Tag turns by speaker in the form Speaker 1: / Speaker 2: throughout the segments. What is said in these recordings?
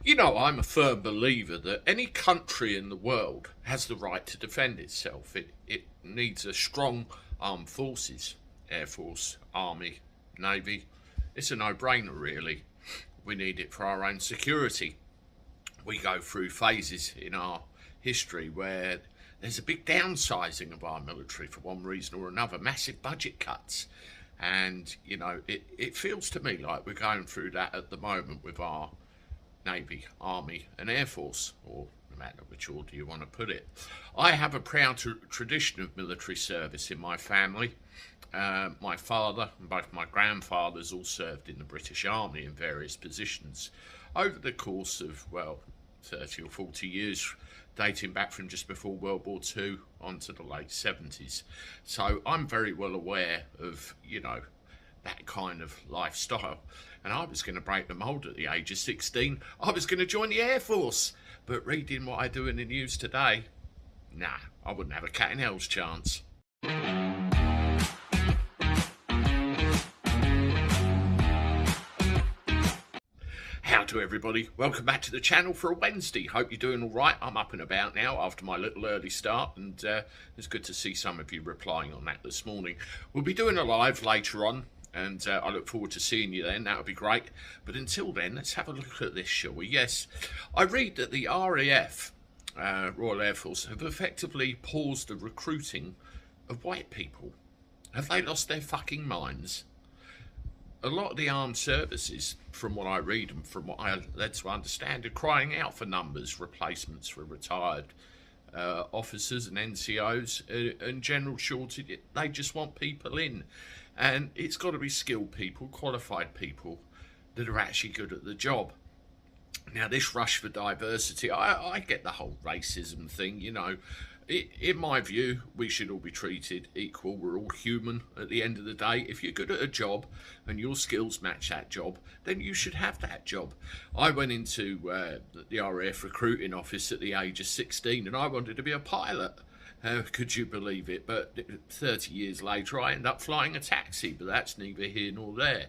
Speaker 1: You know, I'm a firm believer that any country in the world has the right to defend itself. It needs a strong armed forces, Air Force, Army, Navy. It's a no-brainer, really. We need it for our own security. We go through phases in our history where there's a big downsizing of our military for one reason or another, massive budget cuts. And, you know, it feels to me like we're going through that at the moment with our Navy, Army and Air Force, or no matter which order you want to put it. I have a proud tradition of military service in my family. My father and both my grandfathers all served in the British Army in various positions over the course of, well, 30 or 40 years, dating back from just before World War II on to the late 70s. So I'm very well aware of, you know, that kind of lifestyle. And I was going to break the mould at the age of 16. I was going to join the Air Force. But reading what I do in the news today, nah, I wouldn't have a cat in hell's chance. Howdy everybody, welcome back to the channel for a Wednesday. Hope you're doing alright. I'm up and about now after my little early start, and it's good to see some of you replying on that this morning. We'll be doing a live later on, and I look forward to seeing you then. That would be great. But until then, let's have a look at this, shall we? Yes, I read that the RAF, Royal Air Force, have effectively paused the recruiting of white people. Have they lost their fucking minds? A lot of the armed services, from what I read and from what I led to understand, are crying out for numbers, replacements for retired officers and NCOs, and general shortage. They just want people in. And it's got to be skilled people, qualified people that are actually good at the job. Now, this rush for diversity, I get the whole racism thing, you know. In my view, we should all be treated equal. We're all human at the end of the day. If you're good at a job and your skills match that job, then you should have that job. I went into the RAF recruiting office at the age of 16 and I wanted to be a pilot. Could you believe it? But 30 years later, I end up flying a taxi, but that's neither here nor there.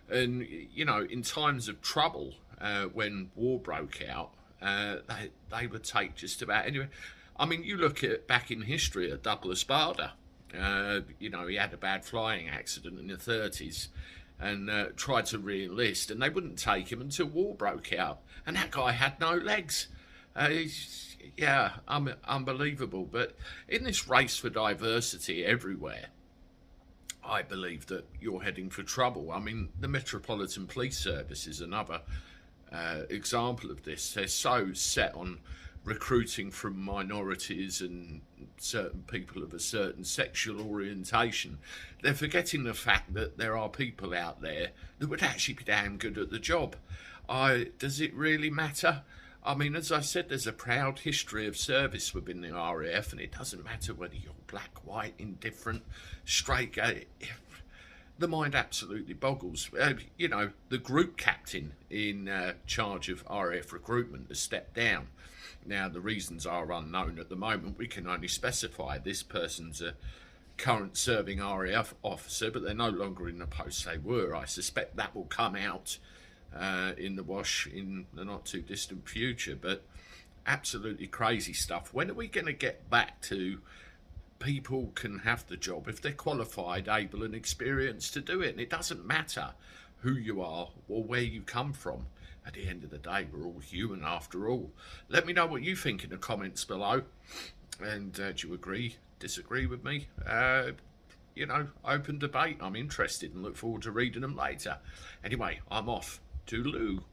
Speaker 1: And, you know, in times of trouble, when war broke out, they would take just about anywhere. I mean, you look at back in history at Douglas Bader. You know, he had a bad flying accident in the 30s and tried to re-enlist, and they wouldn't take him until war broke out. And that guy had no legs. Yeah, unbelievable. But in this race for diversity everywhere, I believe that you're heading for trouble. I mean, the Metropolitan Police Service is another example of this. They're so set on recruiting from minorities and certain people of a certain sexual orientation, they're forgetting the fact that there are people out there that would actually be damn good at the job. Does it really matter? I mean, as I said, there's a proud history of service within the RAF, and it doesn't matter whether you're black, white, indifferent, straight, gay. The mind absolutely boggles. You know, the group captain in charge of RAF recruitment has stepped down. Now, the reasons are unknown at the moment. We can only specify this person's a current serving RAF officer, but they're no longer in the post they were. I suspect that will come out in the wash in the not too distant future. But absolutely crazy stuff. When are we going to get back to people can have the job if they're qualified, able and experienced to do it? And it doesn't matter who you are or where you come from. At the end of the day, we're all human after all. Let me know what you think in the comments below. And do you agree, disagree with me? You know, open debate. I'm interested and look forward to reading them later. Anyway, I'm off. Toodaloo.